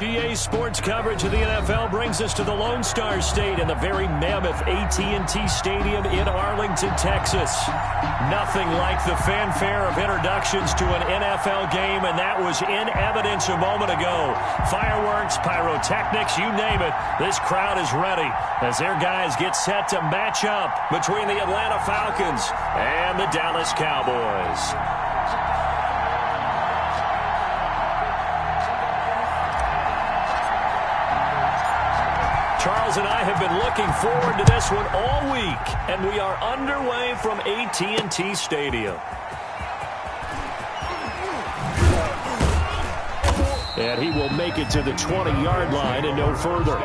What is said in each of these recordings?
EA Sports coverage of the NFL brings us to the Lone Star State in the very mammoth AT&T Stadium in Arlington, Texas. Nothing like the fanfare of introductions to an NFL game, and that was in evidence a moment ago. Fireworks, pyrotechnics, you name it. This crowd is ready as their guys get set to match up between the Atlanta Falcons and the Dallas Cowboys. Charles and I have been looking forward to this one all week, and we are underway from AT&T Stadium. And he will make it to the 20-yard line and no further.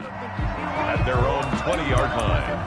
At their own 20-yard line.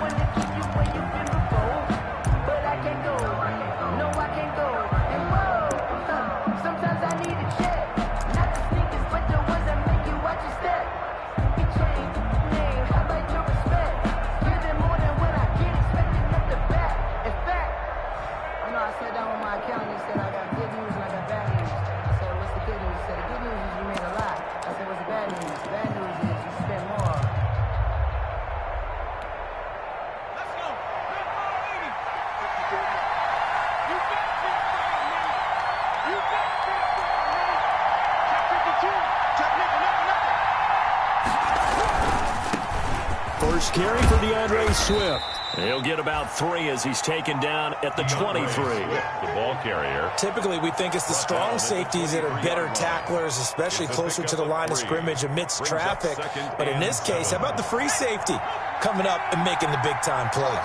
First carry for DeAndre Swift. He'll get about 3 as he's taken down at the 23. The ball carrier. Typically, we think it's the strong safeties that are better tacklers, especially closer to the line of scrimmage amidst traffic. But in this case, how about the free safety coming up and making the big-time play?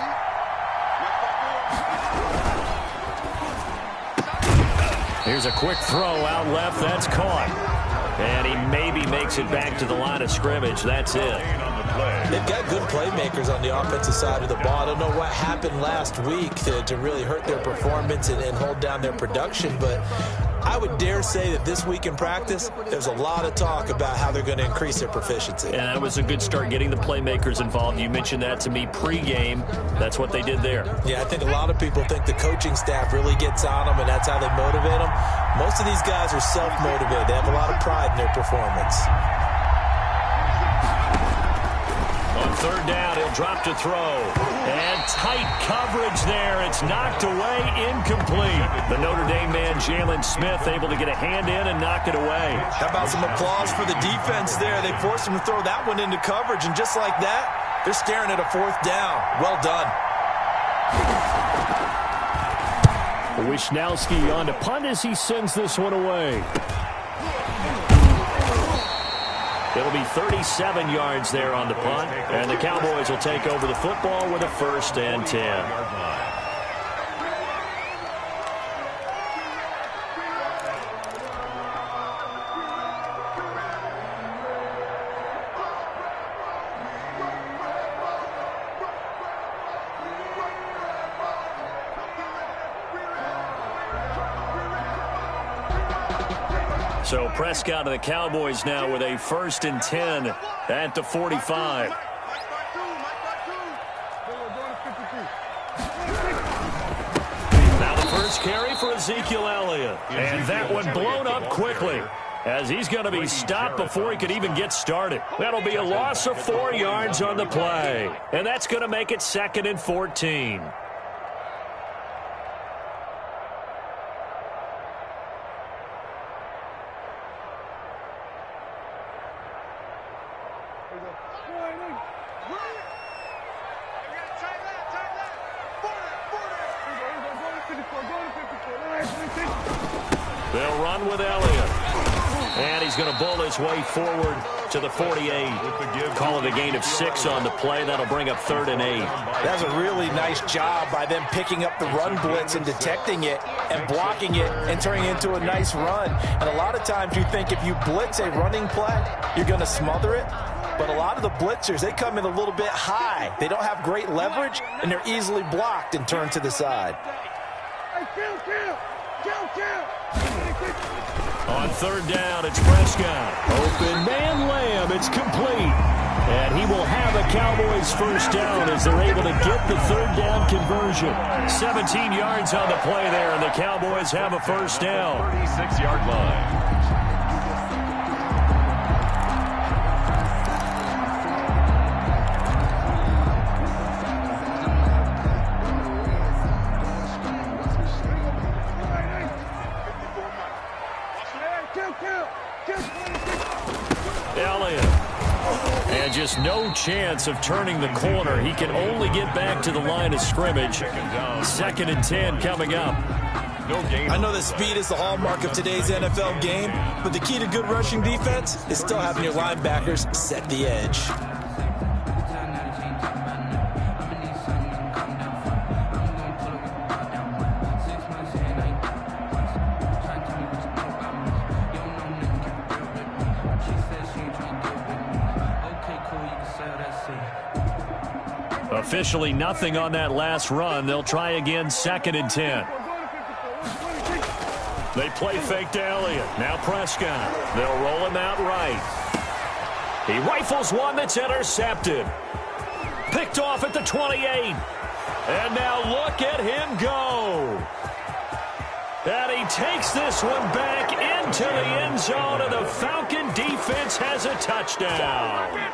Here's a quick throw out left. That's caught. And he maybe makes it back to the line of scrimmage. That's it. They've got good playmakers on the offensive side of the ball. I don't know what happened last week to really hurt their performance and hold down their production, but I would dare say that this week in practice, there's a lot of talk about how they're going to increase their proficiency. And that was a good start, getting the playmakers involved. You mentioned that to me pregame. That's what they did there. Yeah, I think a lot of people think the coaching staff really gets on them, and that's how they motivate them. Most of these guys are self-motivated. They have a lot of pride in their performance. On third down, he'll drop to throw. And tight coverage there. It's knocked away, incomplete. The Notre Dame man, Jalen Smith, able to get a hand in and knock it away. How about some applause for the defense there? They forced him to throw that one into coverage, and just like that, they're staring at a fourth down. Well done. Wishnowski on to punt as he sends this one away. It'll be 37 yards there on the punt, and the Cowboys will take over the football with a 1st and 10. So Prescott of the Cowboys now with a 1st and 10 at the 45. Now the first carry for Ezekiel Elliott. And that one blown up quickly, as he's going to be stopped before he could even get started. That'll be a loss of 4 yards on the play. And that's going to make it 2nd and 14. They'll run with Elliott. And he's going to bull his way forward to the 48. Call it a gain of 6 on the play. That'll bring up 3rd and 8. That's a really nice job by them picking up the run blitz and detecting it and blocking it and turning it into a nice run. And a lot of times you think if you blitz a running play, you're going to smother it. But a lot of the blitzers, they come in a little bit high. They don't have great leverage, and they're easily blocked and turned to the side. On 3rd down, it's Prescott. Open man Lamb. It's complete. And he will have a Cowboys 1st down as they're able to get the 3rd down conversion. 17 yards on the play there, and the Cowboys have a 1st down. 36-yard line. Elliott. And just no chance of turning the corner. He can only get back to the line of scrimmage. 2nd and 10 coming up. I know that speed is the hallmark of today's NFL game, but the key to good rushing defense is still having your linebackers set the edge. Officially nothing on that last run. They'll try again, 2nd and 10. They play fake to Elliott. Now Prescott. They'll roll him out right. He rifles one that's intercepted. Picked off at the 28. And now look at him go. And he takes this one back into the end zone, and the Falcon defense has a touchdown.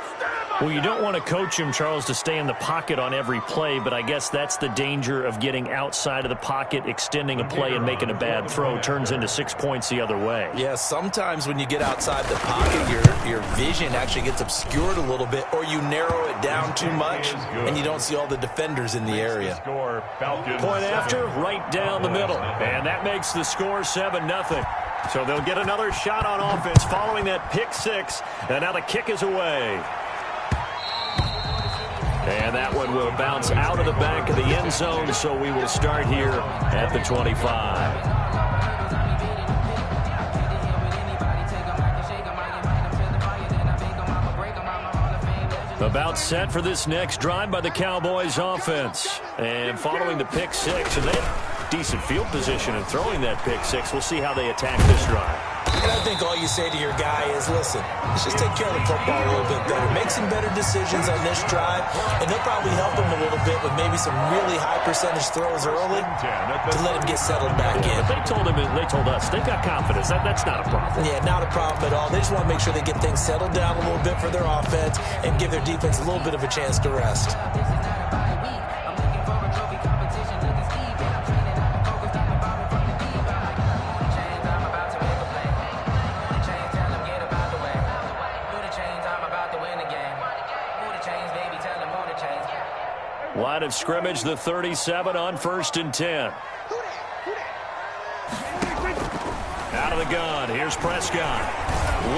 Well, you don't want to coach him, Charles, to stay in the pocket on every play, but I guess that's the danger of getting outside of the pocket, extending a play, and making a bad throw. Turns into 6 points the other way. Yeah, sometimes when you get outside the pocket, your vision actually gets obscured a little bit, or you narrow it down too much, and you don't see all the defenders in the area. Point after, right down the middle. And that makes the score 7-0. So they'll get another shot on offense following that pick 6, and now the kick is away. And that one will bounce out of the back of the end zone, so we will start here at the 25. About set for this next drive by the Cowboys offense. And following the pick 6, and they have decent field position in throwing that pick 6. We'll see how they attack this drive. And I think all you say to your guy is, listen, let's just take care of the football a little bit better. Make some better decisions on this drive, and they'll probably help him a little bit with maybe some really high percentage throws early to let him get settled back in. But they told us, they got confidence. That's not a problem. Yeah, not a problem at all. They just want to make sure they get things settled down a little bit for their offense and give their defense a little bit of a chance to rest. Line of scrimmage, the 37 on 1st and 10. Out of the gun, here's Prescott.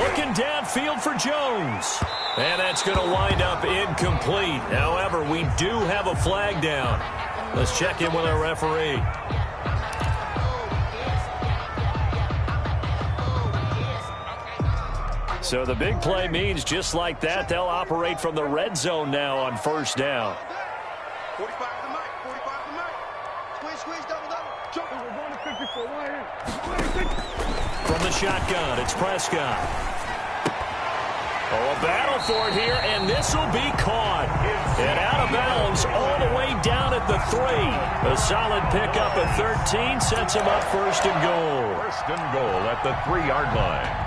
Looking downfield for Jones. And that's going to wind up incomplete. However, we do have a flag down. Let's check in with our referee. So the big play means just like that, they'll operate from the red zone now on 1st down. 45 to Mike, 45 to Mike. Squeeze, double, jump. We're going to 54, right here. From the shotgun, it's Prescott. Oh, a battle for it here, and this will be caught. And out of bounds all the way down at the 3. A solid pickup of 13 sets him up first and goal. First and goal at the 3-yard line.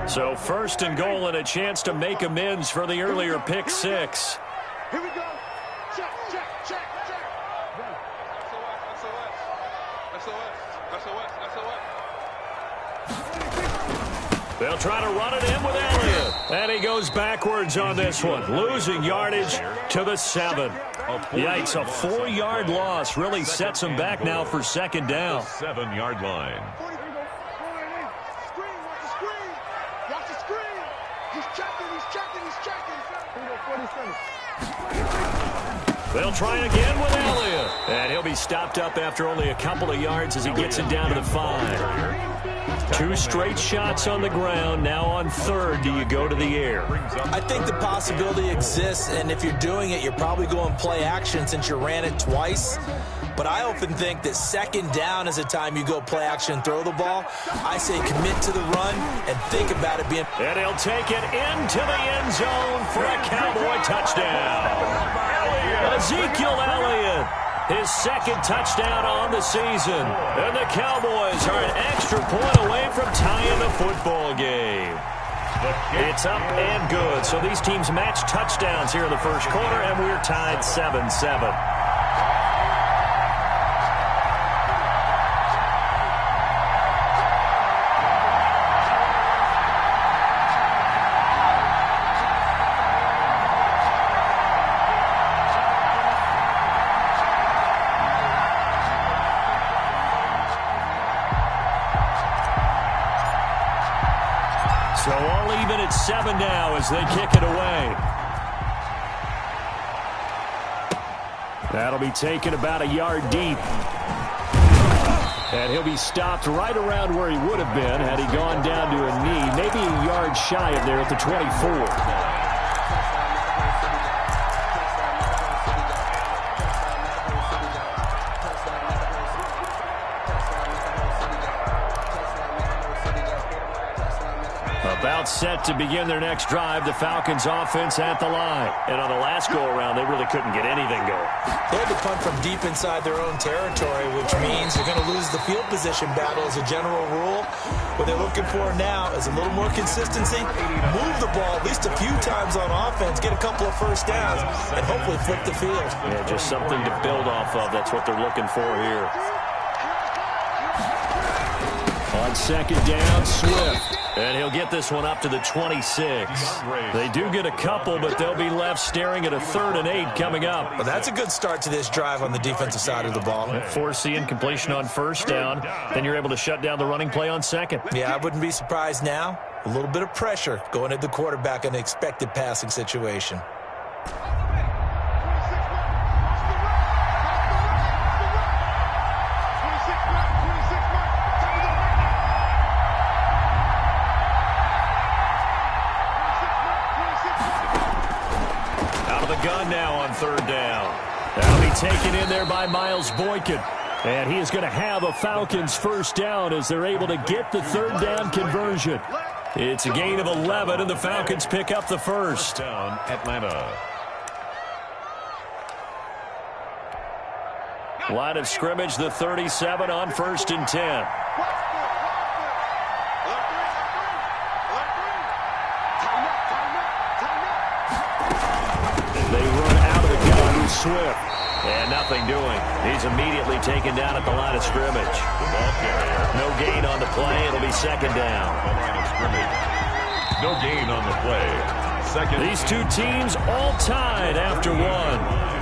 So first and goal and a chance to make amends for the earlier pick 6. Here we go. Check, check, check, check. SOS. They'll try to run it in with Elliott. And he goes backwards on this one, losing yardage to the 7. Yikes, a 4-yard loss really sets him back now for second down. 7-yard line. They'll try again with Elliott. And he'll be stopped up after only a couple of yards as he gets it down to the 5. 2 straight shots on the ground. Now on third, do you go to the air? I think the possibility exists, and if you're doing it, you're probably going play action since you ran it twice. But I often think that second down is a time you go play action and throw the ball. I say commit to the run and think about it being... And he'll take it into the end zone for a Cowboy touchdown. Ezekiel Elliott, his second touchdown on the season. And the Cowboys are an extra point away from tying the football game. It's up and good. So these teams match touchdowns here in the first quarter, and we're tied 7-7. So all even at 7 now as they kick it away. That'll be taken about a yard deep. And he'll be stopped right around where he would have been had he gone down to a knee, maybe a yard shy of there at the 24. About set to begin their next drive, the Falcons offense at the line. And on the last go-around, they really couldn't get anything going. They had to punt from deep inside their own territory, which means they're going to lose the field position battle as a general rule. What they're looking for now is a little more consistency, move the ball at least a few times on offense, get a couple of first downs, and hopefully flip the field. Yeah, just something to build off of. That's what they're looking for here. On second down, Swift. And he'll get this one up to the 26. They do get a couple, but they'll be left staring at a 3rd and 8 coming up. Well, that's a good start to this drive on the defensive side of the ball. Force the incompletion on first down. Then you're able to shut down the running play on second. Yeah, I wouldn't be surprised now. A little bit of pressure going at the quarterback in an expected passing situation. Gun now on 3rd down. That'll be taken in there by Miles Boykin. And he is going to have a Falcons first down as they're able to get the 3rd down conversion. It's a gain of 11, and the Falcons pick up the first. Down, Atlanta. Line of scrimmage, the 37 on 1st and 10. Swift. And nothing doing. He's immediately taken down at the line of scrimmage. No gain on the play. It'll be second down. No gain on the play. Second. These two teams all tied after one.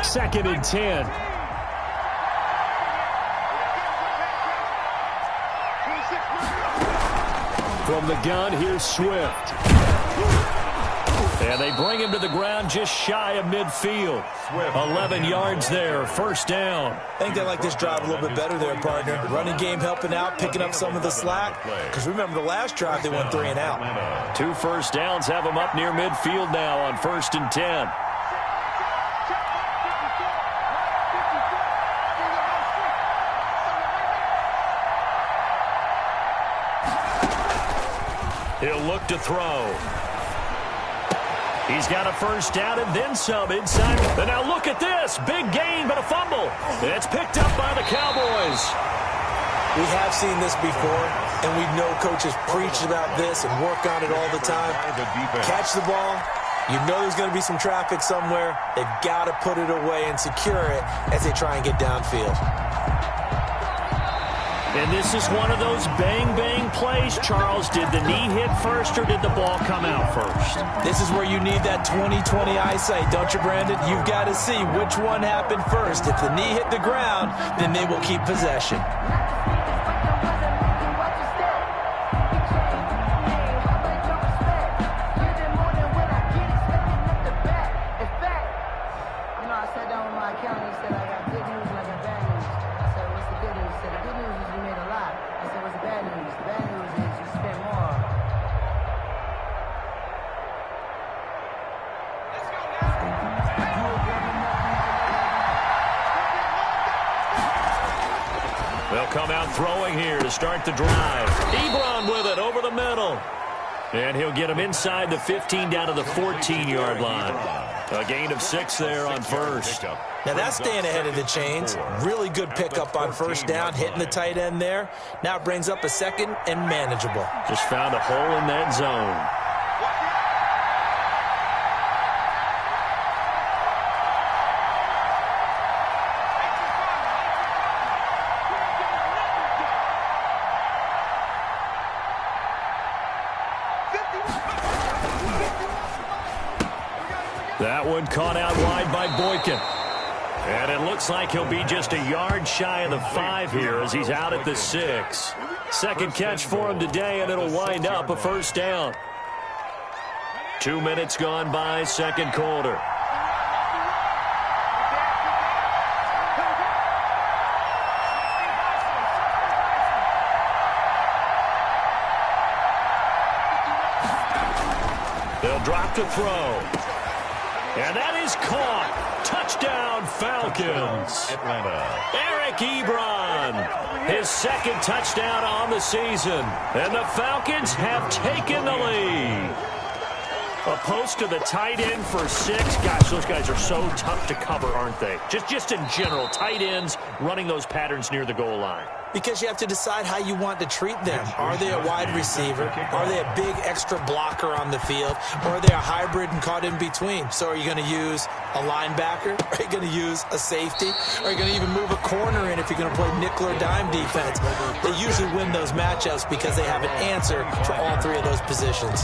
Second and 10. From the gun, here's Swift. And they bring him to the ground just shy of midfield. 11 yards there, first down. I think they like this drive a little bit better there, partner. Running game helping out, picking up some of the slack. Because remember, the last drive, they went 3 and out. 2 first downs have them up near midfield now on 1st and 10. He'll look to throw. He's got a first down and then some inside. And now look at this. Big gain, but a fumble. It's picked up by the Cowboys. We have seen this before, and we know coaches preach about this and work on it all the time. Catch the ball. You know there's going to be some traffic somewhere. They've got to put it away and secure it as they try and get downfield. And this is one of those bang-bang plays, Charles. Did the knee hit first or did the ball come out first? This is where you need that 20/20 eyesight, don't you, Brandon? You've got to see which one happened first. If the knee hit the ground, then they will keep possession. They'll come out throwing here to start the drive. Ebron with it over the middle. And he'll get him inside the 15 down to the 14-yard line. A gain of 6 there on first. Now that's staying ahead of the chains. Really good pickup on first down, hitting the tight end there. Now it brings up a second and manageable. Just found a hole in that zone. That one caught out wide by Boykin. And it looks like he'll be just a yard shy of the 5 here as he's out at the 6. Second catch for him today, and it'll wind up a first down. 2 minutes gone by, second quarter. They'll drop to throw. And that is caught. Touchdown, Falcons. Atlanta. Eric Ebron, his second touchdown on the season. And the Falcons have taken the lead. A post to the tight end for 6. Gosh, those guys are so tough to cover, aren't they? Just in general, tight ends running those patterns near the goal line. Because you have to decide how you want to treat them. Are they a wide receiver? Are they a big extra blocker on the field? Or are they a hybrid and caught in between? So are you going to use a linebacker? Are you going to use a safety? Are you going to even move a corner in if you're going to play nickel or dime defense? They usually win those matchups because they have an answer for all 3 of those positions.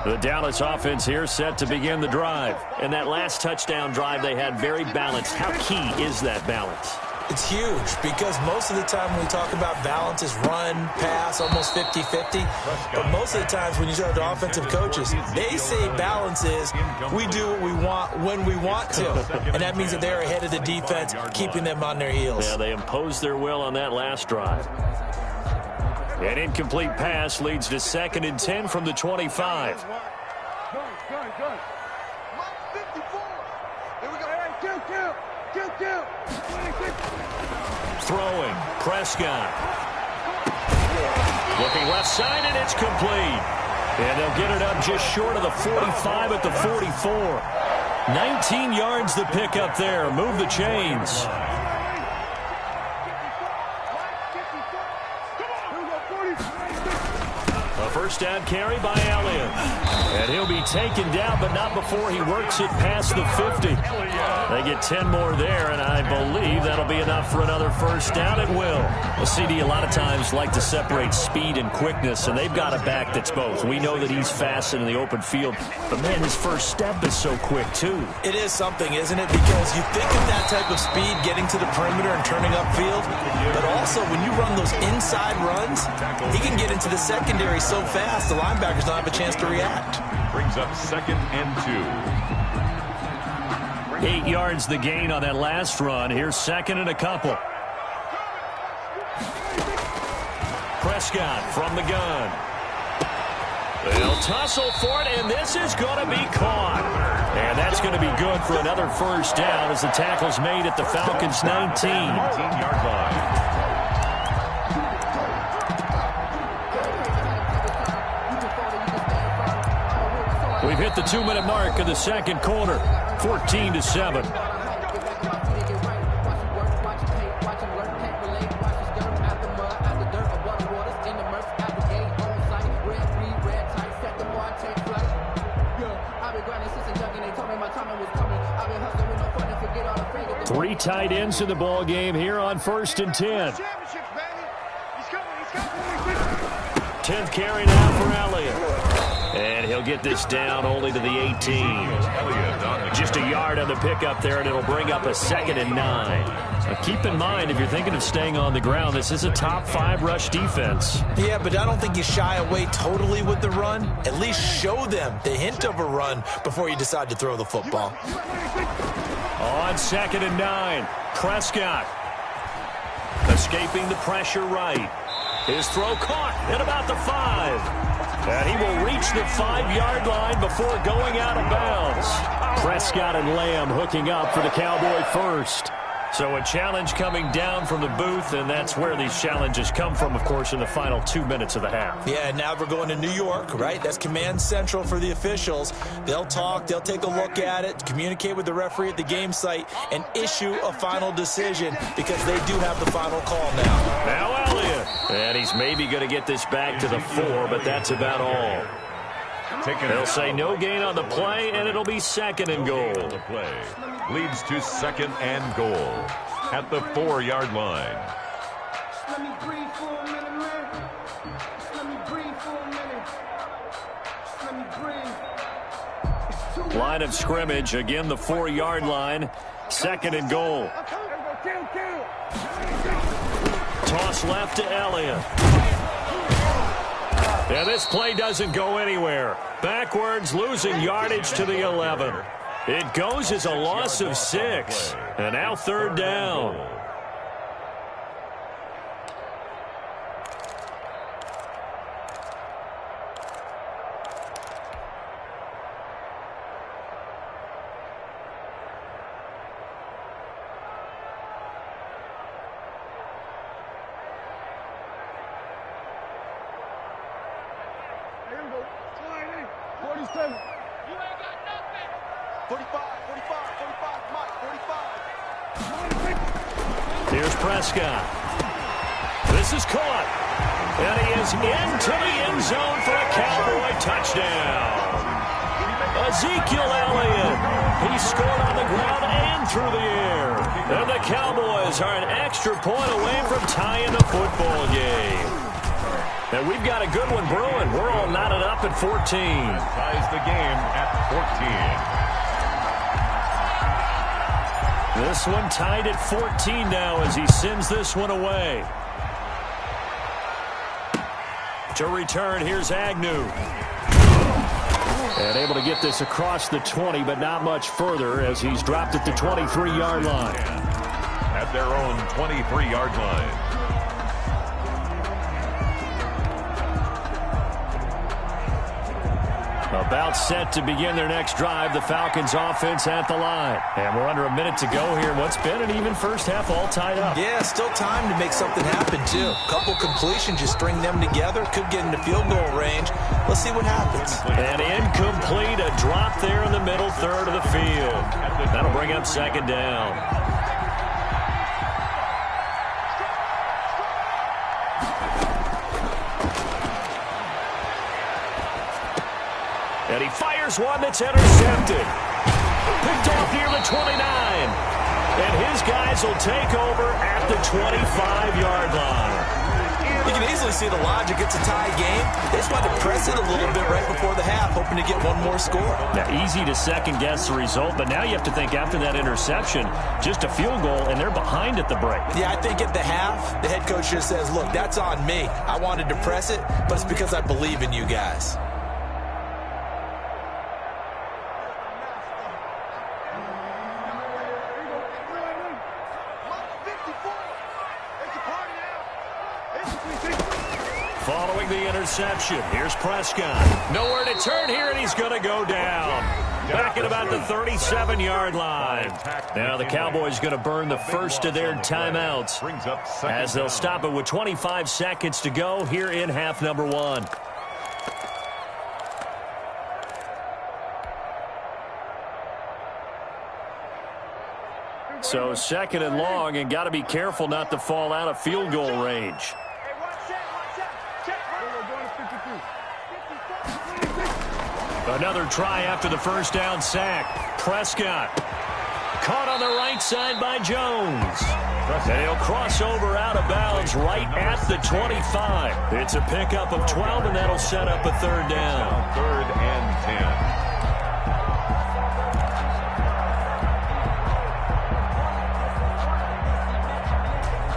The Dallas offense here set to begin the drive. And that last touchdown drive they had very balanced. How key is that balance? It's huge because most of the time when we talk about balance is run, pass, almost 50-50. But most of the times when you talk to offensive coaches, they say balance is we do what we want when we want to. And that means that they're ahead of the defense, keeping them on their heels. Yeah, they imposed their will on that last drive. An incomplete pass leads to 2nd and 10 from the 25. Good. 54. Here we go. Kill. Throwing. Prescott. Looking left side, and it's complete. And they'll get it up just short of the 45 at the 44. 19 yards the pick up there. Move the chains. First down carry by Elliott. And he'll be taken down, but not before he works it past the 50. They get 10 more there, and I believe that'll be enough for another first down. It will. Well, CD a lot of times like to separate speed and quickness, and they've got a back that's both. We know that he's fast in the open field, but, man, his first step is so quick, too. It is something, isn't it? Because you think of that type of speed getting to the perimeter and turning upfield, but also when you run those inside runs, he can get into the secondary so fast the linebackers don't have a chance to react. Brings up 2nd and 2. 8 yards the gain on that last run. Here's 2nd and a couple. Prescott from the gun. They'll tussle for it, and this is going to be caught. And that's going to be good for another first down as the tackle's made at the Falcons' 19. 19-yard line. We've hit the 2-minute mark of the second quarter, 14-7. Three tight ends in the ball game here on 1st and 10. 10th carry now for Elliott. And he'll get this down only to the 18. Just a yard on the pickup there, and it'll bring up a 2nd and 9. Now keep in mind, if you're thinking of staying on the ground, this is a top 5 rush defense. Yeah, but I don't think you shy away totally with the run. At least show them the hint of a run before you decide to throw the football. On 2nd and 9, Prescott escaping the pressure right. His throw caught at about the 5. And he will reach the 5-yard line before going out of bounds. Prescott and Lamb hooking up for the Cowboy first. So a challenge coming down from the booth, and that's where these challenges come from, of course, in the final 2 minutes of the half. Yeah, now we're going to New York, right? That's command central for the officials. They'll talk, they'll take a look at it, communicate with the referee at the game site, and issue a final decision because they do have the final call now. Now Elliott. And he's maybe going to get this back to the 4, but that's about all. They'll say no gain on the play, and it'll be 2nd and goal. The play leads to 2nd and goal at the 4-yard line. Let me breathe for a minute, man. Let me breathe for a minute. Let me breathe. Line of scrimmage, again the 4-yard line. 2nd and goal. Toss left to Elliott. And this play doesn't go anywhere. Backwards, losing yardage to the 11. It goes as a loss of 6. And now 3rd down. Here's Prescott. This is caught. And he is into the end zone for a Cowboy touchdown. Ezekiel Elliott. He scored on the ground and through the air. And the Cowboys are an extra point away from tying the football game. And we've got a good one brewing. We're all knotted up at 14. Ties the game at 14. This one tied at 14 now as he sends this one away. To return, here's Agnew. And able to get this across the 20, but not much further as he's dropped at the 23-yard line. At their own 23-yard line. About set to begin their next drive. The Falcons offense at the line. And we're under a minute to go here. What's been an even first half all tied up. Yeah, still time to make something happen, too. Couple completions, just string them together. Could get into field goal range. Let's see what happens. And incomplete. A drop there in the middle third of the field. That'll bring up 2nd down. And he fires one that's intercepted. Picked off near the 29. And his guys will take over at the 25-yard line. You can easily see the logic. It's a tie game. They just wanted to press it a little bit right before the half, hoping to get one more score. Now, easy to second-guess the result, but now you have to think after that interception, just a field goal, and they're behind at the break. Yeah, I think at the half, the head coach just says, look, that's on me. I wanted to press it, but it's because I believe in you guys. Following the interception, here's Prescott. Nowhere to turn here, and he's going to go down. Back at about the 37-yard line. Now the Cowboys going to burn the first of their timeouts as they'll stop it with 25 seconds to go here in half number one. So second and long, and got to be careful not to fall out of field goal range. Another try after the first down sack. Prescott caught on the right side by Jones. And he'll cross over out of bounds right at the 25. It's a pickup of 12, and that'll set up a third down. Third and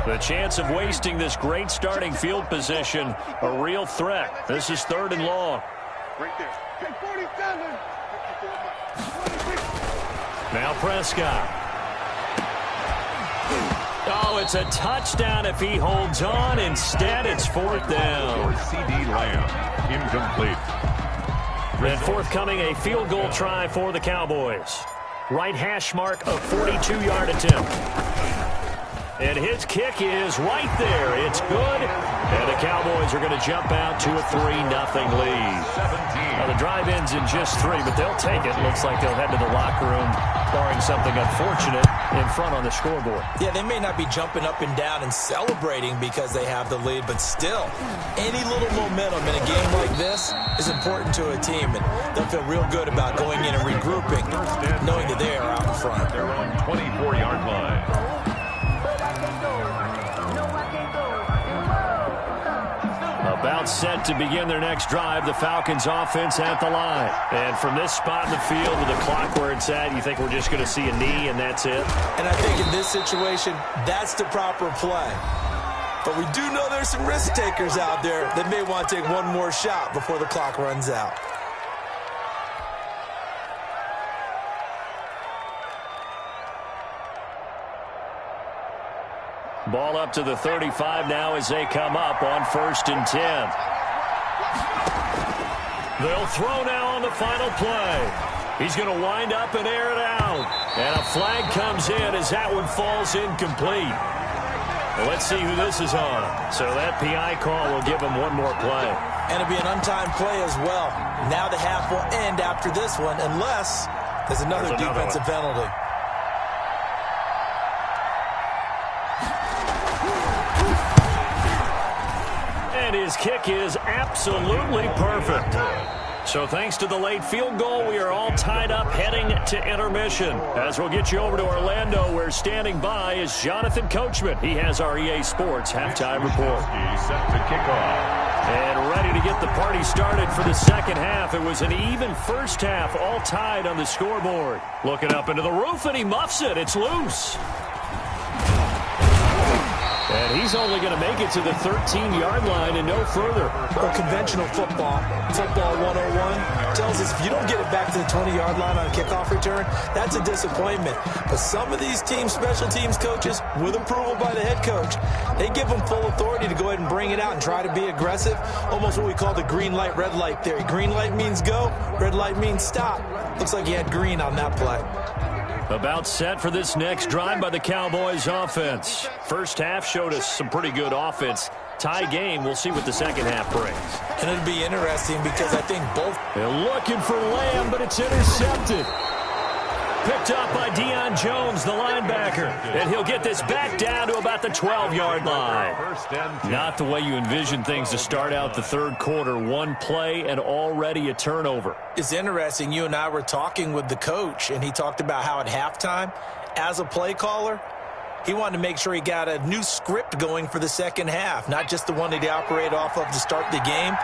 10. The chance of wasting this great starting field position, a real threat. This is third and long. Right there. Okay, 47. Now Prescott. Oh, it's a touchdown if he holds on. Instead, it's fourth down. For C.D. Lamb, incomplete. And forthcoming, a field goal try for the Cowboys. Right hash mark of 42-yard attempt. And his kick is right there. It's good. And the Cowboys are going to jump out to a 3-0 lead. 17. Now, the drive ends in just 3, but they'll take it. Looks like they'll head to the locker room, barring something unfortunate, in front on the scoreboard. Yeah, they may not be jumping up and down and celebrating because they have the lead, but still, any little momentum in a game like this is important to a team, and they'll feel real good about going in and regrouping, knowing that they are out in front. They're on 24-yard line. About set to begin their next drive, the Falcons offense at the line. And from this spot in the field with the clock where it's at, you think we're just going to see a knee and that's it? And I think in this situation, that's the proper play. But we do know there's some risk takers out there that may want to take one more shot before the clock runs out. Ball up to the 35 now as they come up on 1st and 10. They'll throw now on the final play. He's going to wind up and air it out. And a flag comes in as that one falls incomplete. Well, let's see who this is on. So that PI call will give him one more play. And it'll be an untimed play as well. Now the half will end after this one unless there's another defensive penalty. And his kick is absolutely perfect. So thanks to the late field goal, we are all tied up heading to intermission. As we'll get you over to Orlando, where standing by is Jonathan Coachman. He has our EA Sports halftime report. He's set to kick off. And ready to get the party started for the second half. It was an even first half, all tied on the scoreboard. Looking up into the roof, and he muffs it. It's loose. And he's only going to make it to the 13-yard line and no further. Well, conventional football 101, tells us if you don't get it back to the 20-yard line on a kickoff return, that's a disappointment. But some of these team special teams coaches, with approval by the head coach, they give them full authority to go ahead and bring it out and try to be aggressive. Almost what we call the green light, red light theory. Green light means go, red light means stop. Looks like he had green on that play. About set for this next drive by the Cowboys offense. First half showed us some pretty good offense. Tie game, we'll see what the second half brings. And it'll be interesting because I think both... They're looking for Lamb, but it's intercepted. Picked up by Deion Jones, the linebacker. And he'll get this back down to about the 12-yard line. Not the way you envision things to start out the third quarter. One play and already a turnover. It's interesting. You and I were talking with the coach, and he talked about how at halftime, as a play caller, he wanted to make sure he got a new script going for the second half, not just the one that he operated off of to start the game.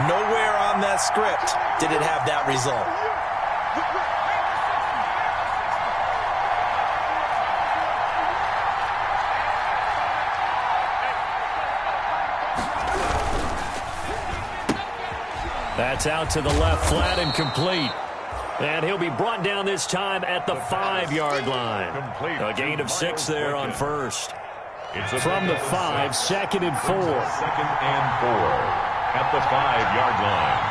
Nowhere on that script did it have that result. That's out to the left, flat and complete. And he'll be brought down this time at the 5-yard line. A gain of 6 there on first. From the 5, 2nd and 4. 2nd and 4 at the 5-yard line.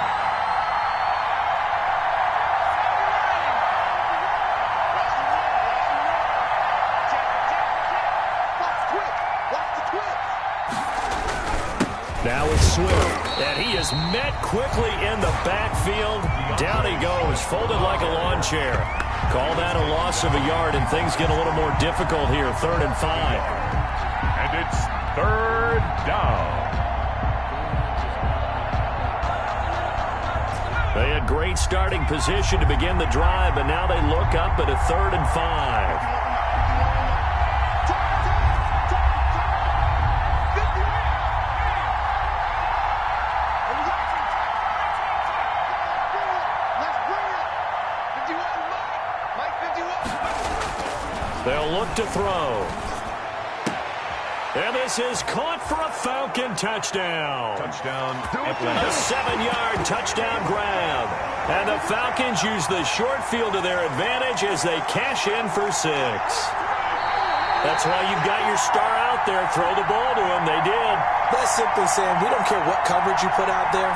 Now it's Swift, and he is met quickly in the backfield. Down he goes, folded like a lawn chair. Call that a loss of a yard, and things get a little more difficult here. 3rd and 5. And it's 3rd down. They had great starting position to begin the drive, but now they look up at a 3rd and 5. They'll look to throw. And this is caught for a Falcon touchdown. Touchdown, A Atlanta. 7-yard touchdown grab. And the Falcons use the short field to their advantage as they cash in for 6. That's why you've got your star out there. Throw the ball to him. They did. That's simply saying we don't care what coverage you put out there.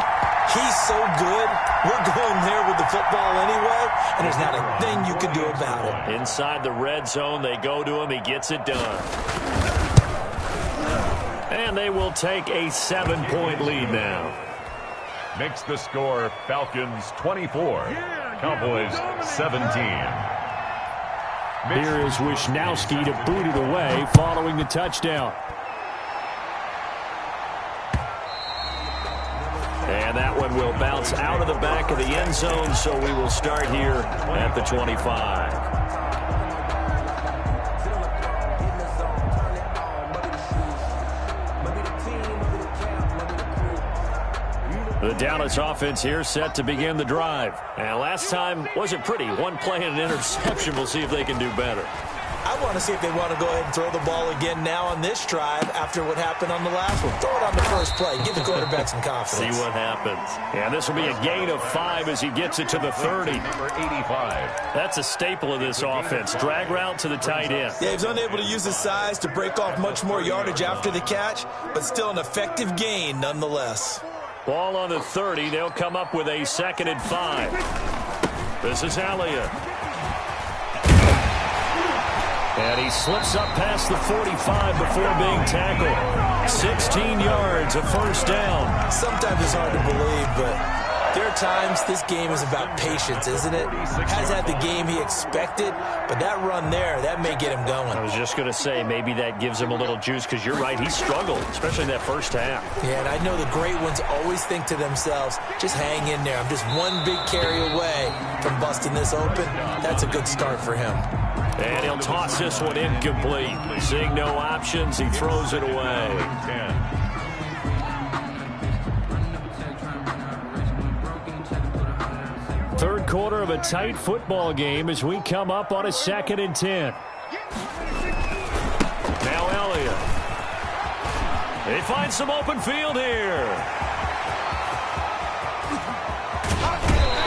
He's so good, we're going there with the football anyway, and there's not a thing you can do about it. Inside the red zone, they go to him. He gets it done. And they will take a 7-point lead now. Makes the score Falcons 24, Cowboys 17. Here is Wisnowski to boot it away following the touchdown. And that one will bounce out of the back of the end zone, so we will start here at the 25. The Dallas offense here set to begin the drive. And last time wasn't pretty. One play and an interception. We'll see if they can do better. I want to see if they want to go ahead and throw the ball again now on this drive after what happened on the last one. Throw it on the first play. Give the quarterback some confidence. See what happens. And this will be a gain of 5 as he gets it to the 30. Number 85. That's a staple of this offense. Drag route to the tight end. Yeah, he's unable to use his size to break off much more yardage after the catch, but still an effective gain nonetheless. Ball on the 30. They'll come up with a 2nd and 5. This is Elliott. And he slips up past the 45 before being tackled. 16 yards, a first down. Sometimes it's hard to believe, but there are times this game is about patience, isn't it? Has had the game he expected, but that run there, that may get him going. I was just going to say, maybe that gives him a little juice, because you're right, he struggled, especially in that first half. Yeah, and I know the great ones always think to themselves, just hang in there. I'm just one big carry away from busting this open. That's a good start for him. And he'll toss this one incomplete. Seeing no options, he throws it away. 10. Third quarter of a tight football game as we come up on a 2nd and 10. Now Elliott. They find some open field here.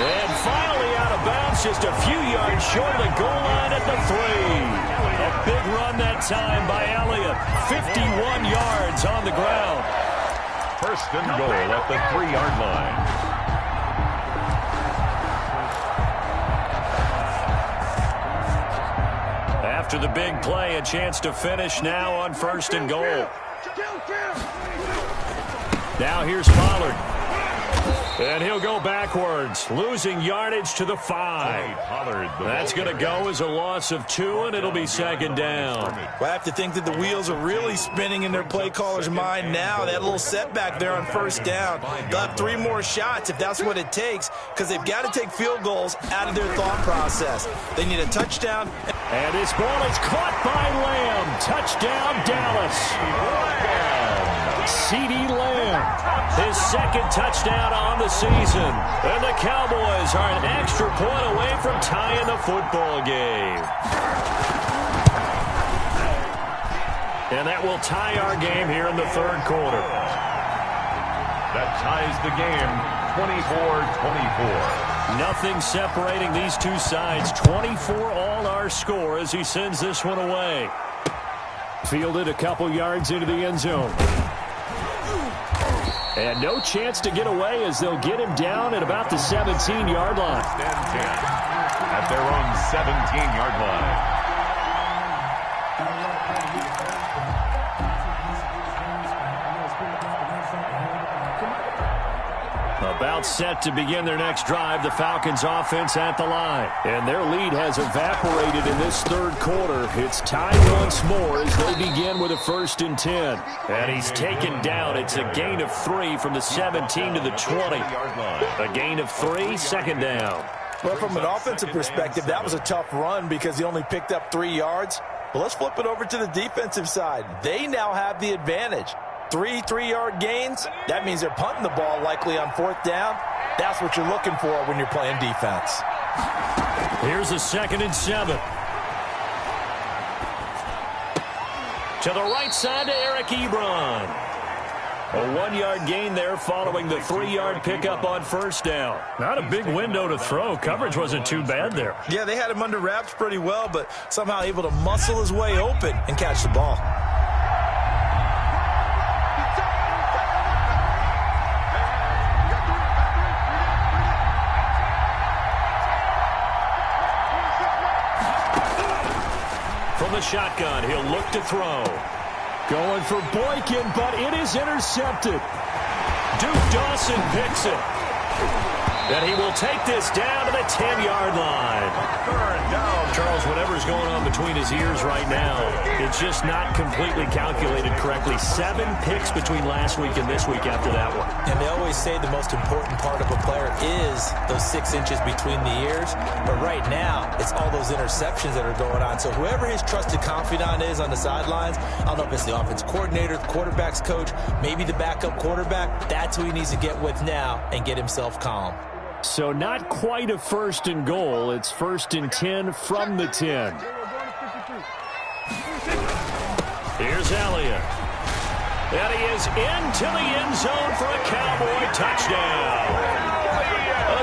And finally out of bounds, just a few yards short of the goal line at the 3. A big run that time by Elliott. 51 yards on the ground. First and goal at the 3-yard line. After the big play, a chance to finish now on 1st and goal. Now here's Pollard. And he'll go backwards, losing yardage to the 5. That's going to go as a loss of 2, and it'll be second down. Well, I have to think that the wheels are really spinning in their play caller's mind now. That little setback there on first down. They'll have 3 more shots if that's what it takes, because they've got to take field goals out of their thought process. They need a touchdown. And this ball is caught by Lamb. Touchdown, Dallas. CeeDee Lamb, his second touchdown on the season. And the Cowboys are an extra point away from tying the football game. And that will tie our game here in the third quarter. That ties the game, 24-24. Nothing separating these two sides. 24 all our score as he sends this one away. Fielded a couple yards into the end zone. And no chance to get away as they'll get him down at about the 17-yard line. At their own 17-yard line. About set to begin their next drive, the Falcons offense at the line. And their lead has evaporated in this third quarter. It's tied once more as they begin with a 1st and 10. And he's taken down. It's a gain of 3 from the 17 to the 20. A gain of 3, second down. Well, from an offensive perspective, that was a tough run because he only picked up 3 yards. But let's flip it over to the defensive side. They now have the advantage. 3 3-yard gains, that means they're punting the ball likely on 4th down. That's what you're looking for when you're playing defense. Here's a 2nd and 7. To the right side to Eric Ebron. A 1-yard gain there following the 3-yard pickup on 1st down. Not a big window to throw. Coverage wasn't too bad there. Yeah, they had him under wraps pretty well, but somehow able to muscle his way open and catch the ball. From the shotgun, he'll look to throw. Going for Boykin, but it is intercepted. Duke Dawson picks it. And he will take this down to the 10-yard line. Charles, whatever's going on between his ears right now, it's just not completely calculated correctly. 7 picks between last week and this week after that one. And they always say the most important part of a player is those 6 inches between the ears. But right now, it's all those interceptions that are going on. So whoever his trusted confidant is on the sidelines, I don't know if it's the offense coordinator, the quarterback's coach, maybe the backup quarterback, that's who he needs to get with now and get himself calm. So not quite a 1st and goal. It's 1st and 10 from the 10. Here's Elliott. And he is into the end zone for a Cowboy touchdown.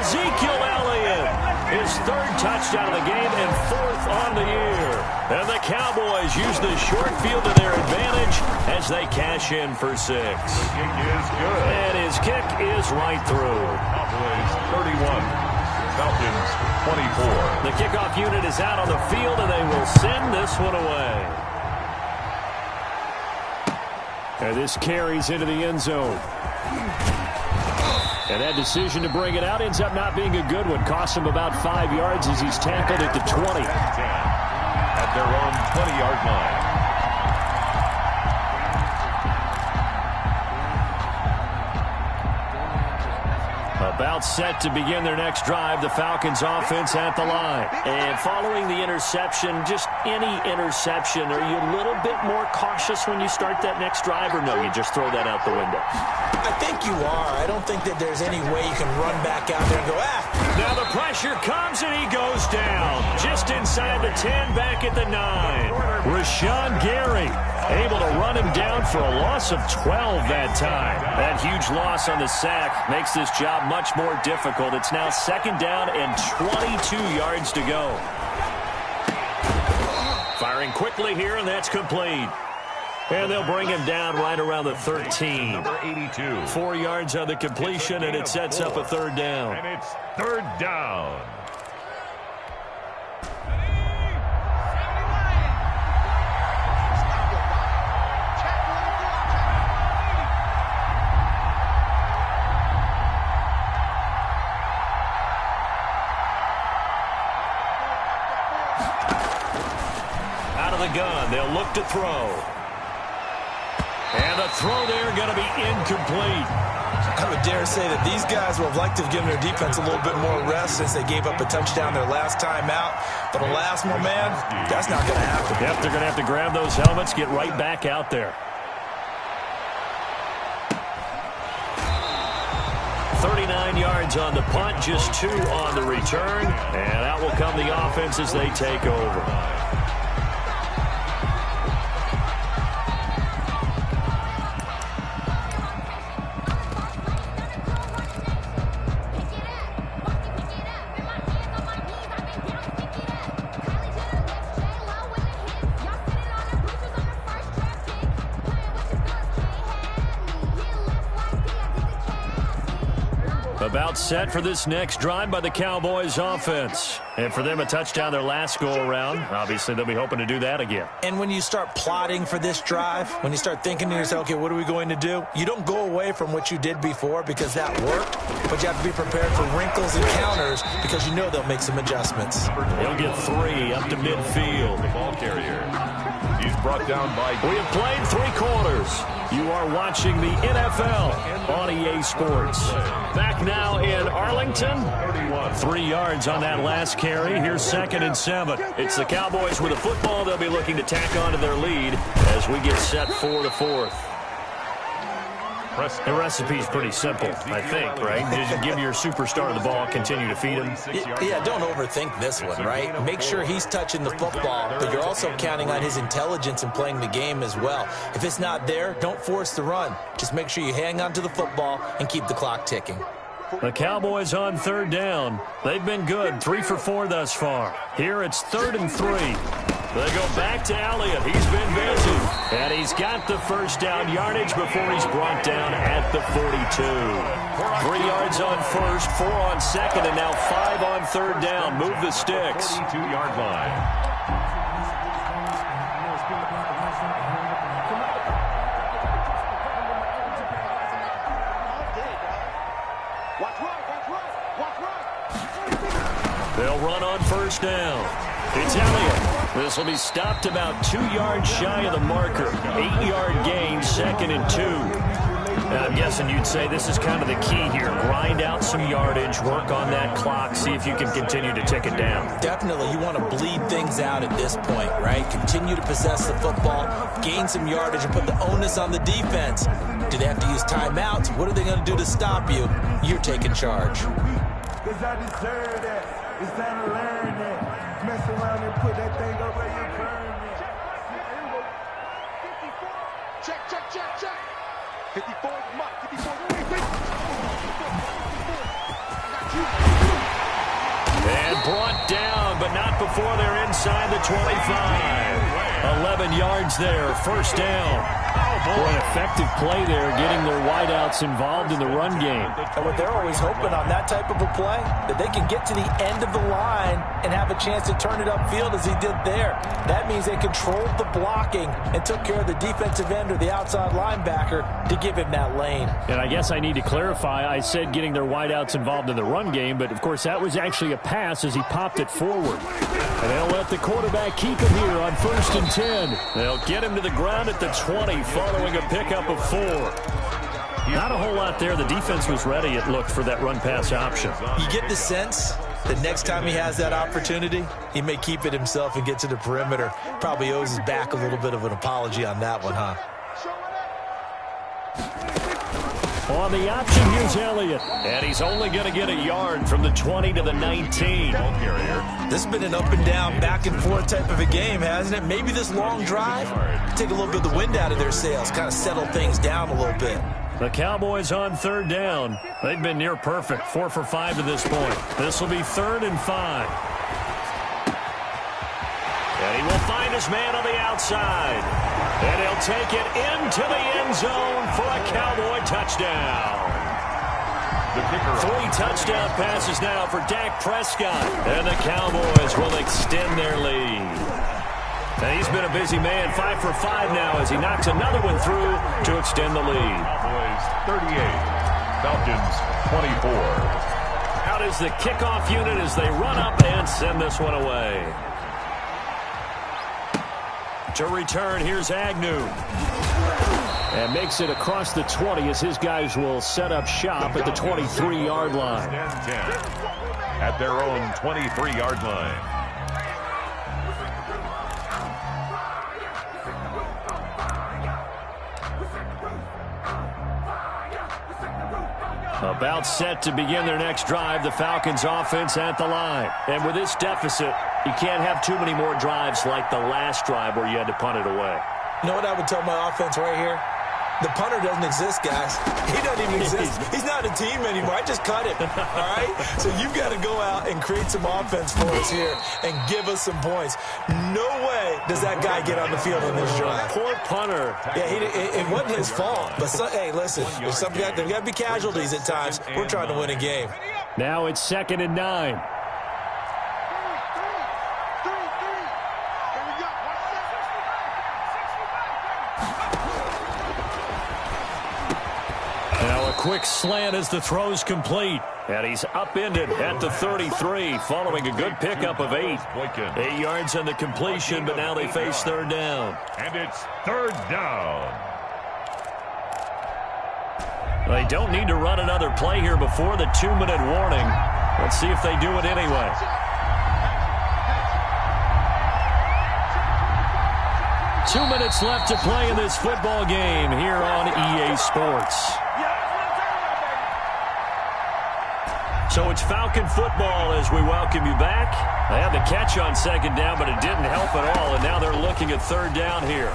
Ezekiel Elliott, his 3rd touchdown of the game and 4th on the year. And the Cowboys use the short field to their advantage as they cash in for 6. The kick is good. And his kick is right through. Cowboys 31, Falcons 24. The kickoff unit is out on the field, and they will send this one away. And this carries into the end zone. And that decision to bring it out ends up not being a good one. Costs him about 5 yards as he's tackled at the 20. At their own 20-yard line. About set to begin their next drive, the Falcons offense at the line. And following the interception, just any interception, are you a little bit more cautious when you start that next drive, or no, you just throw that out the window? I think you are. I don't think that there's any way you can run back out there and go, Now the pressure comes and he goes down. Just inside the 10, back at the 9. Rashawn Gary able to run him down for a loss of 12 that time. That huge loss on the sack makes this job much more difficult. It's now 2nd down and 22 yards to go. Firing quickly here, and that's complete. And they'll bring him down right around the 13. Number 82. 4 yards on the completion, and it sets up a 3rd down. And it's 3rd down. of the gun. They'll look to throw. And the throw there going to be incomplete. I would dare say that these guys would have liked to have given their defense a little bit more rest since they gave up a touchdown their last time out. But alas, my man, that's not going to happen. Yep, they're going to have to grab those helmets, get right back out there. 39 yards on the punt, just 2 on the return. And out will come the offense as they take over. About set for this next drive by the Cowboys offense. And for them, a touchdown their last go-around. Obviously, they'll be hoping to do that again. And when you start plotting for this drive, when you start thinking to yourself, okay, what are we going to do? You don't go away from what you did before because that worked, but you have to be prepared for wrinkles and counters because you know they'll make some adjustments. He'll get 3 up to midfield. The ball carrier. He's brought down by... We have played 3 quarters. You are watching the NFL on EA Sports. Back now in Arlington. 3 yards on that last carry. Here's 2nd and 7. It's the Cowboys with the football. They'll be looking to tack on to their lead as we get set for the 4th. The recipe's pretty simple, I think, right? Just give your superstar the ball, continue to feed him. Yeah, don't overthink this one, right? Make sure he's touching the football, but you're also counting on his intelligence in playing the game as well. If it's not there, don't force the run. Just make sure you hang on to the football and keep the clock ticking. The Cowboys on 3rd down. They've been good, 3 for 4 thus far. Here it's 3rd and 3. They go back to Elliott. He's been busy. And he's got the first down yardage before he's brought down at the 42. 3 yards on 1st, 4 on 2nd, and now 5 on 3rd down. Move the sticks. 42-yard line. They'll run on 1st down. It's Elliott. This will be stopped about 2 yards shy of the marker. 8-yard gain, 2nd and 2. And I'm guessing you'd say this is kind of the key here. Grind out some yardage, work on that clock, see if you can continue to tick it down. Definitely, you want to bleed things out at this point, right? Continue to possess the football, gain some yardage, and put the onus on the defense. Do they have to use timeouts? What are they going to do to stop you? You're taking charge. Because I deserve that. It's time to learn that. Mess around and put that thing over your burn it. Check, check, check, check. 54 mark, 54. And brought down, but not before they're inside the 25. 11 yards there, 1st down. Boy, an effective play there, getting their wideouts involved in the run game. And what they're always hoping on that type of a play, that they can get to the end of the line and have a chance to turn it upfield as he did there. That means they controlled the blocking and took care of the defensive end or the outside linebacker to give him that lane. And I guess I need to clarify, I said getting their wideouts involved in the run game, but of course that was actually a pass as he popped it forward. And they'll let the quarterback keep him here on 1st and 10. They'll get him to the ground at the 20 following a pickup of 4. Not a whole lot there. The defense was ready, it looked, for that run-pass option. You get the sense that next time he has that opportunity, he may keep it himself and get to the perimeter. Probably owes his back a little bit of an apology on that one, huh? On the option, here's Elliott. And he's only going to get a yard from the 20 to the 19. This has been an up and down, back and forth type of a game, hasn't it? Maybe this long drive, take a little bit of the wind out of their sails, kind of settle things down a little bit. The Cowboys on 3rd down. They've been near perfect, 4 for 5 to this point. This will be 3rd and 5. And he will find his man on the outside. And he'll take it into the end zone for a Cowboy touchdown. 3 touchdown passes now for Dak Prescott. And the Cowboys will extend their lead. And he's been a busy man, 5 for 5 now as he knocks another one through to extend the lead. Cowboys 38, Falcons 24. Out is the kickoff unit as they run up and send this one away. To return, here's Agnew. And makes it across the 20 as his guys will set up shop at the 23-yard line. 10-10 at their own 23-yard line. About set to begin their next drive, the Falcons offense at the line. And with this deficit, you can't have too many more drives like the last drive where you had to punt it away. You know what I would tell my offense right here? The punter doesn't exist, guys. He doesn't even exist. He's not a team anymore. I just cut him, all right? So you've got to go out and create some offense for us here and give us some points. No way does that guy get on the field in this drive. Poor punter. Yeah, it wasn't his fault. But, hey, listen, there's got to be casualties at times. We're trying to win a game. Now it's 2nd and 9. Quick slant as the throw's complete. And he's upended at the 33 following a good pickup of 8. 8 yards on the completion, but now they face 3rd down. And it's 3rd down. They don't need to run another play here before the 2-minute warning. Let's see if they do it anyway. Two minutes left to play in this football game here on EA Sports. So it's Falcon football as we welcome you back. They had the catch on 2nd down, but it didn't help at all, and now they're looking at 3rd down here.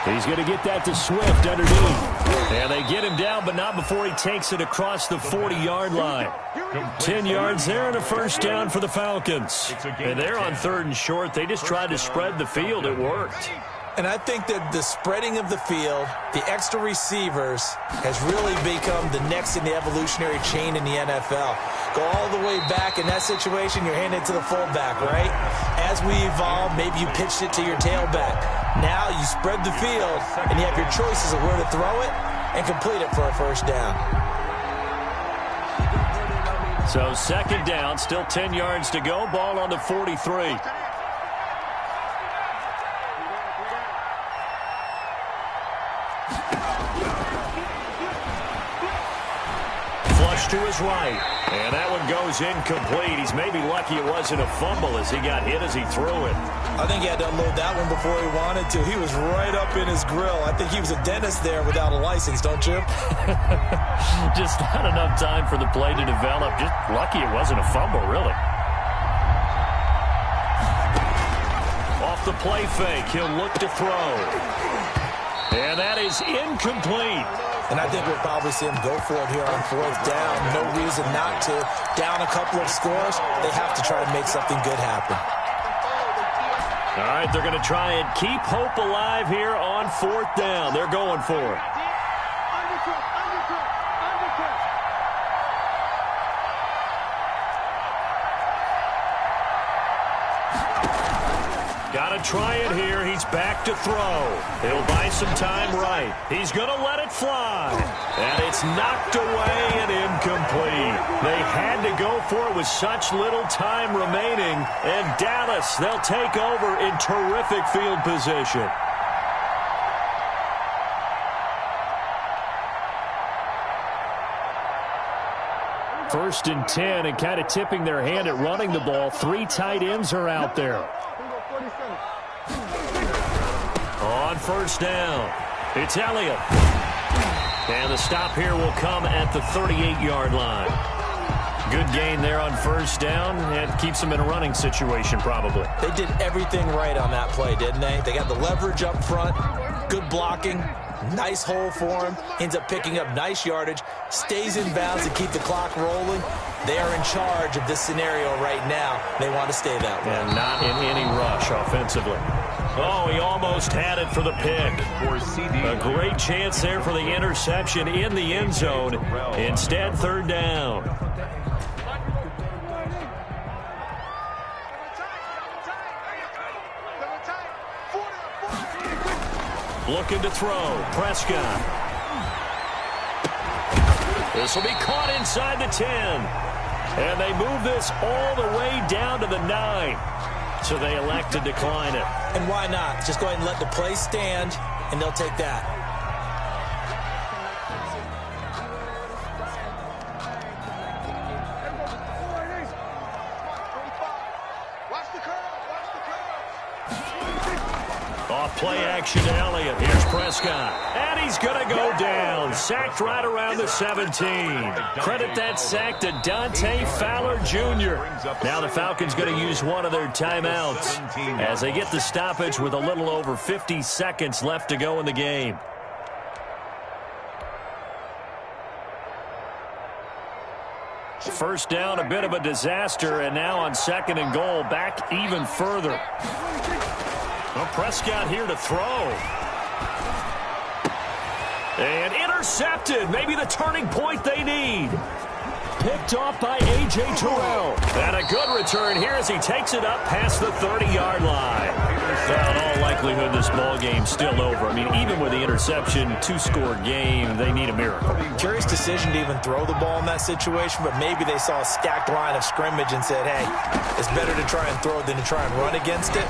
He's going to get that to Swift underneath. And they get him down, but not before he takes it across the 40-yard line. 10 yards there and a 1st down for the Falcons. And they're on 3rd and short. They just tried to spread the field. It worked. And I think that the spreading of the field, the extra receivers, has really become the next in the evolutionary chain in the NFL. Go all the way back in that situation, you're handing it to the fullback, right? As we evolve, maybe you pitched it to your tailback. Now you spread the field, and you have your choices of where to throw it and complete it for a 1st down. So 2nd down, still 10 yards to go. Ball on the 43. To his right, and that one goes incomplete. He's maybe lucky it wasn't a fumble as he got hit as he threw it. I think he had to unload that one before he wanted to. He was right up in his grill. I think he was a dentist there without a license, don't you? Just not enough time for the play to develop. Just lucky it wasn't a fumble, really. Off the play fake, he'll look to throw. And that is incomplete. And I think we'll probably see him go for it here on 4th down. No reason not to. Down a couple of scores, they have to try to make something good happen. All right, they're going to try and keep hope alive here on 4th down. They're going for it. Got to try it here. He's back to throw. He'll buy some time right. He's going to let it fly. And it's knocked away and incomplete. They had to go for it with such little time remaining. And Dallas, they'll take over in terrific field position. First and 10, and kind of tipping their hand at running the ball. 3 tight ends are out there. On 1st down, it's Elliott. And the stop here will come at the 38-yard line. Good gain there on 1st down, and keeps them in a running situation probably. They did everything right on that play, didn't they? They got the leverage up front, good blocking, nice hole for him, ends up picking up nice yardage, stays in bounds to keep the clock rolling. They are in charge of this scenario right now. They want to stay that way. And not in any rush offensively. Oh, he almost had it for the pick. A great chance there for the interception in the end zone. Instead, 3rd down. Looking to throw. Prescott. This will be caught inside the 10. And they move this all the way down to the 9. So they elect to decline it. And why not? Just go ahead and let the play stand, and they'll take that. Play action to Elliott. Here's Prescott. And he's going to go down. Sacked right around the 17. Credit that sack to Dante Fowler Jr. Now the Falcons going to use one of their timeouts as they get the stoppage with a little over 50 seconds left to go in the game. First down, a bit of a disaster, and now on 2nd and goal, back even further. Well, Prescott here to throw. And intercepted. Maybe the turning point they need. Picked off by A.J. Terrell. And a good return here as he takes it up past the 30-yard line. Well, in all likelihood, this ball game's still over. I mean, even with the interception, 2-score game, they need a miracle. Curious decision to even throw the ball in that situation, but maybe they saw a stacked line of scrimmage and said, hey, it's better to try and throw than to try and run against it.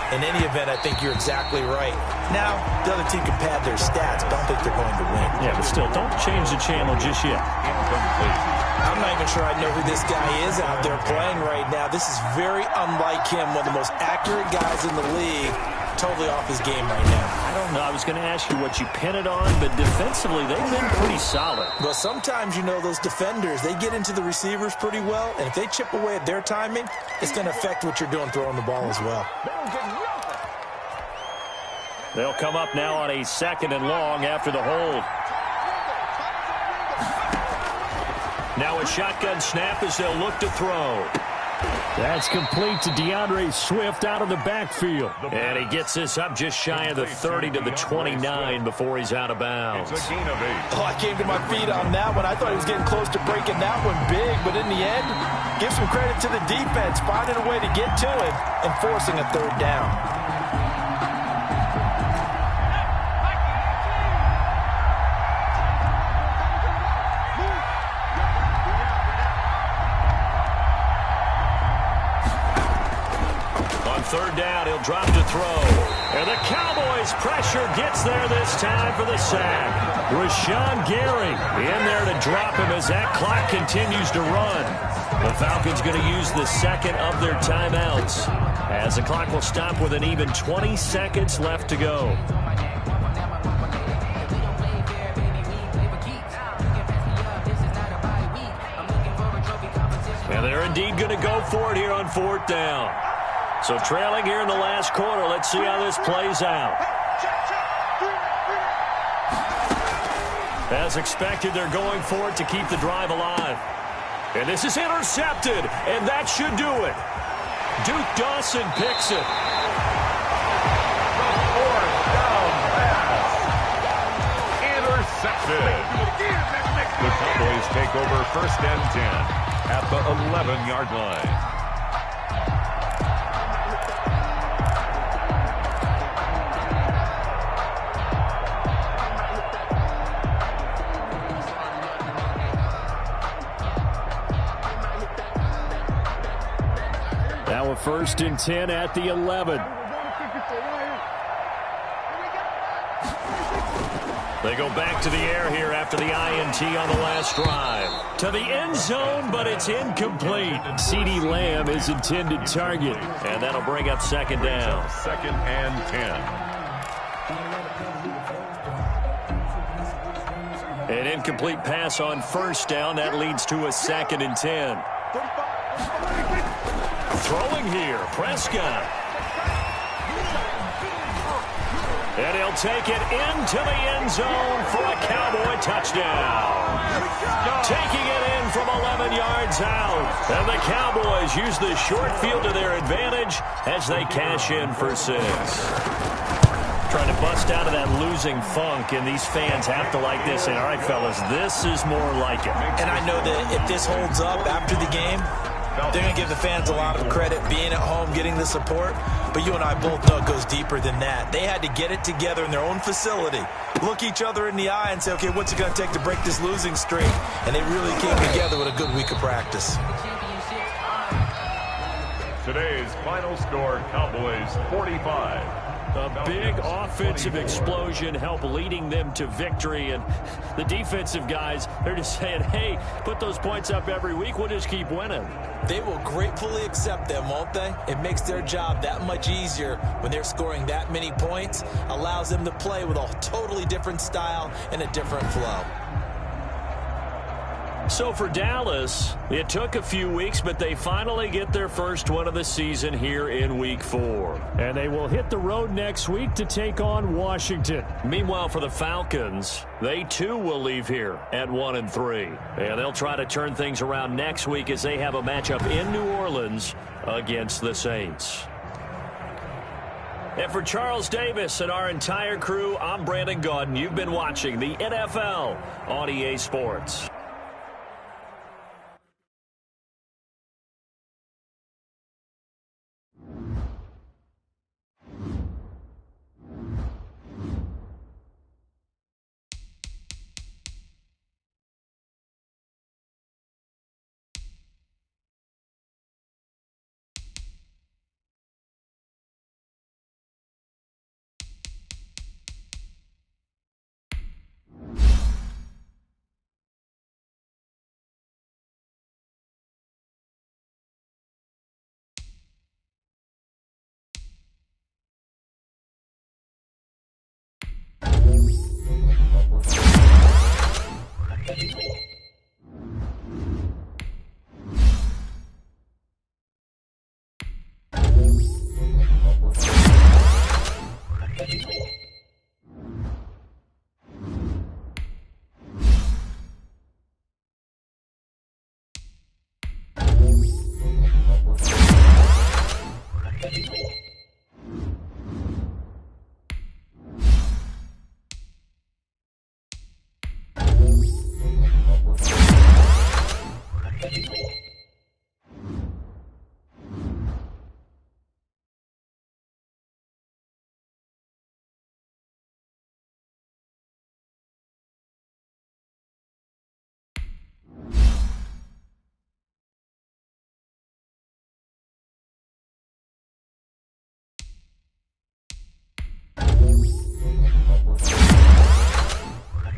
In any event, I think you're exactly right. Now, the other team can pad their stats, but I don't think they're going to win. Yeah, but still, don't change the channel just yet. I'm not even sure I know who this guy is out there playing right now. This is very unlike him, one of the most accurate guys in the league. Totally off his game right now. I don't know. I was going to ask you what you pin it on, but defensively, they've been pretty solid. But sometimes, you know, those defenders, they get into the receivers pretty well, and if they chip away at their timing, it's going to affect what you're doing throwing the ball as well. They'll come up now on a 2nd and long after the hold. Now a shotgun snap as they'll look to throw. That's complete to DeAndre Swift out of the backfield. And he gets this up just shy of the 30 to the 29 before he's out of bounds. Oh, I came to my feet on that one. I thought he was getting close to breaking that one big, but in the end, give some credit to the defense, finding a way to get to it and forcing a 3rd down. Third down, he'll drop to throw. And the Cowboys' pressure gets there this time for the sack. Rashawn Gary in there to drop him as that clock continues to run. The Falcons going to use the 2nd of their timeouts as the clock will stop with an even 20 seconds left to go. And they're indeed going to go for it here on 4th down. So trailing here in the last quarter. Let's see how this plays out. As expected, they're going for it to keep the drive alive. And this is intercepted, and that should do it. Duke Dawson picks it. 4th down pass. Intercepted. The Cowboys take over 1st and 10 at the 11-yard line. Now a 1st and 10 at the 11. They go back to the air here after the INT on the last drive. To the end zone, but it's incomplete. CeeDee Lamb is intended target, and that'll bring up 2nd down. 2nd and 10. An incomplete pass on 1st down. That leads to a 2nd and 10. Throwing here, Prescott. And he'll take it into the end zone for a Cowboy touchdown. Taking it in from 11 yards out. And the Cowboys use the short field to their advantage as they cash in for 6. Trying to bust out of that losing funk, and these fans have to like this. And, all right, fellas, this is more like it. And I know that if this holds up after the game, they're going to give the fans a lot of credit being at home, getting the support. But you and I both know it goes deeper than that. They had to get it together in their own facility, look each other in the eye and say, okay, what's it going to take to break this losing streak? And they really came together with a good week of practice. Today's final score, Cowboys 45. A big offensive explosion helped leading them to victory. And the defensive guys, they're just saying, hey, put those points up every week. We'll just keep winning. They will gratefully accept them, won't they? It makes their job that much easier when they're scoring that many points. Allows them to play with a totally different style and a different flow. So for Dallas, it took a few weeks, but they finally get their first one of the season here in Week 4. And they will hit the road next week to take on Washington. Meanwhile, for the Falcons, they too will leave here at 1-3. And they'll try to turn things around next week as they have a matchup in New Orleans against the Saints. And for Charles Davis and our entire crew, I'm Brandon Gaudin. You've been watching the NFL on EA Sports.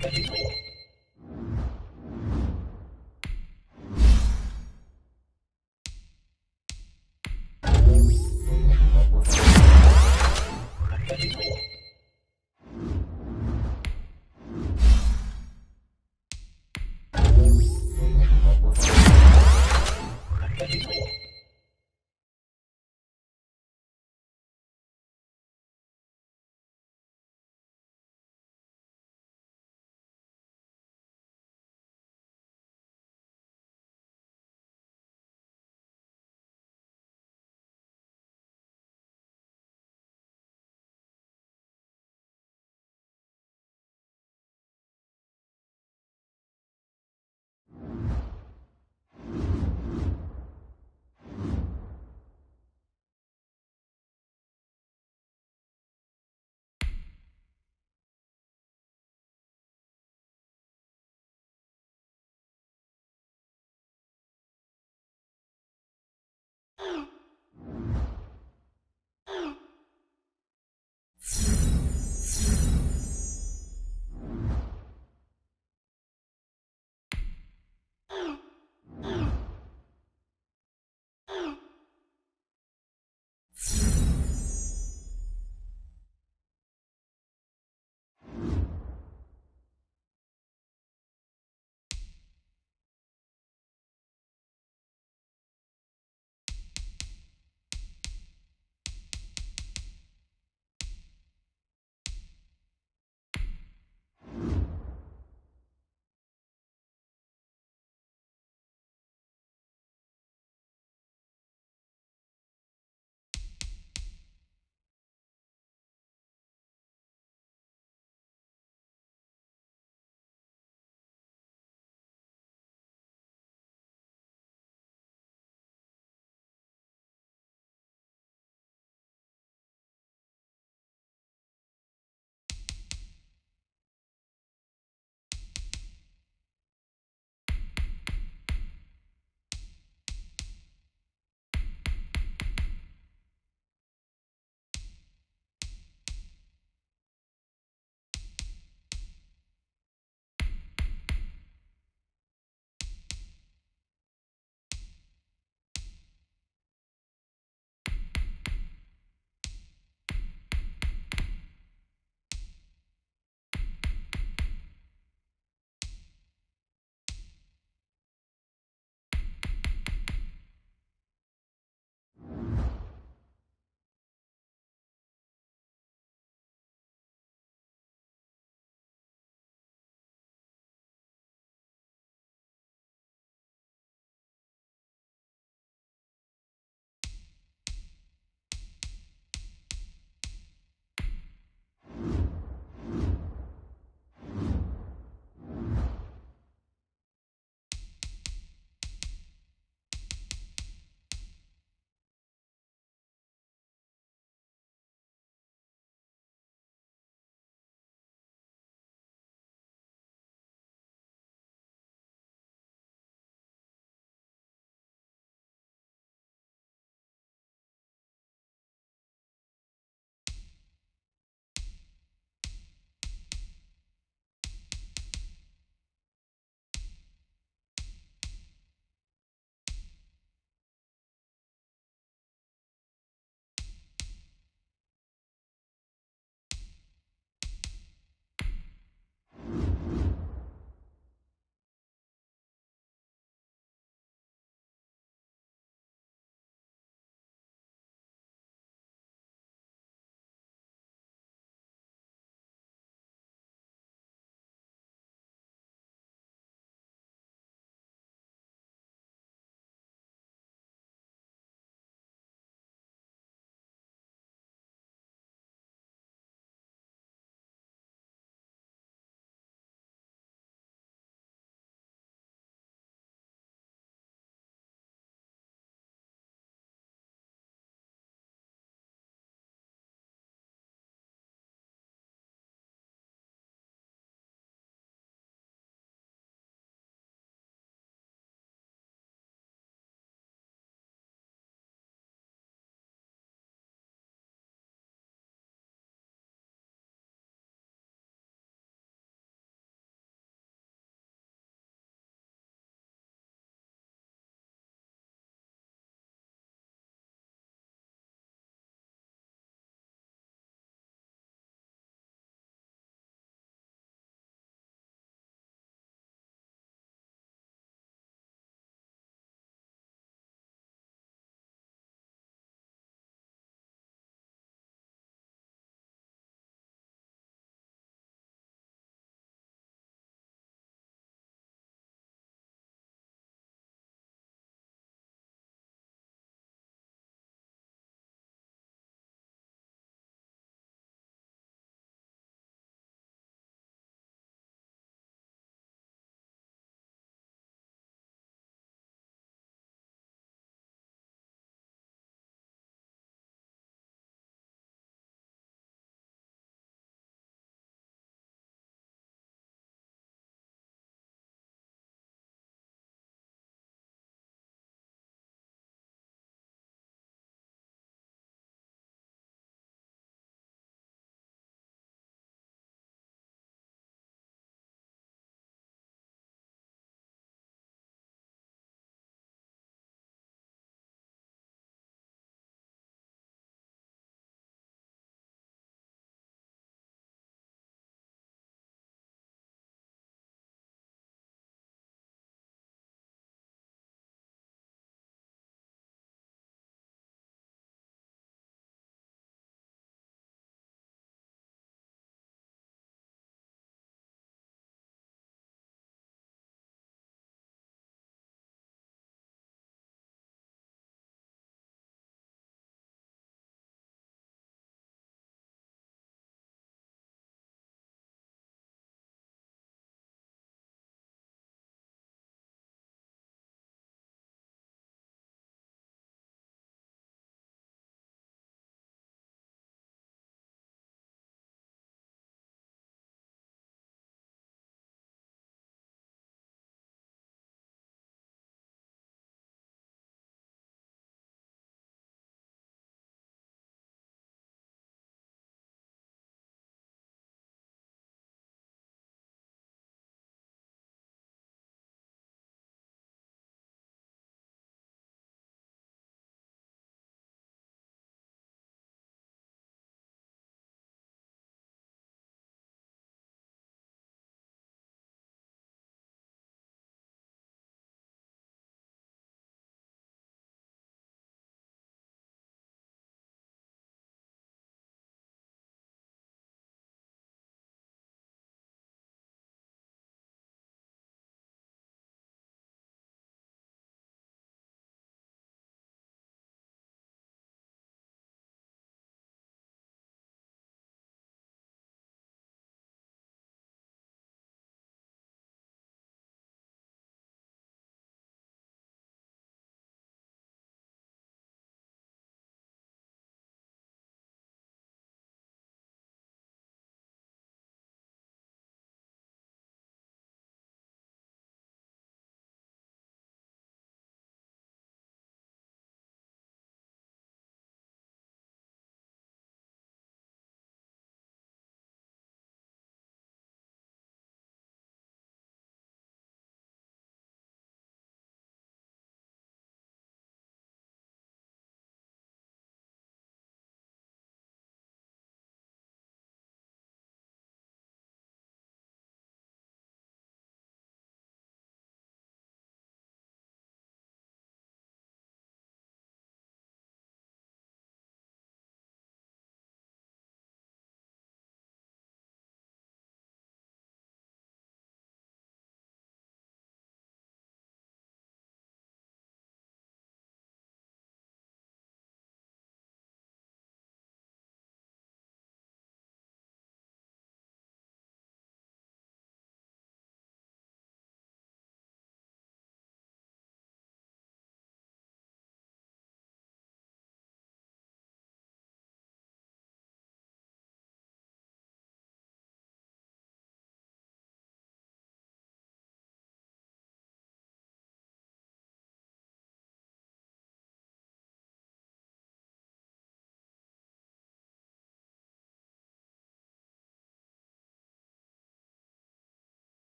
Thank you.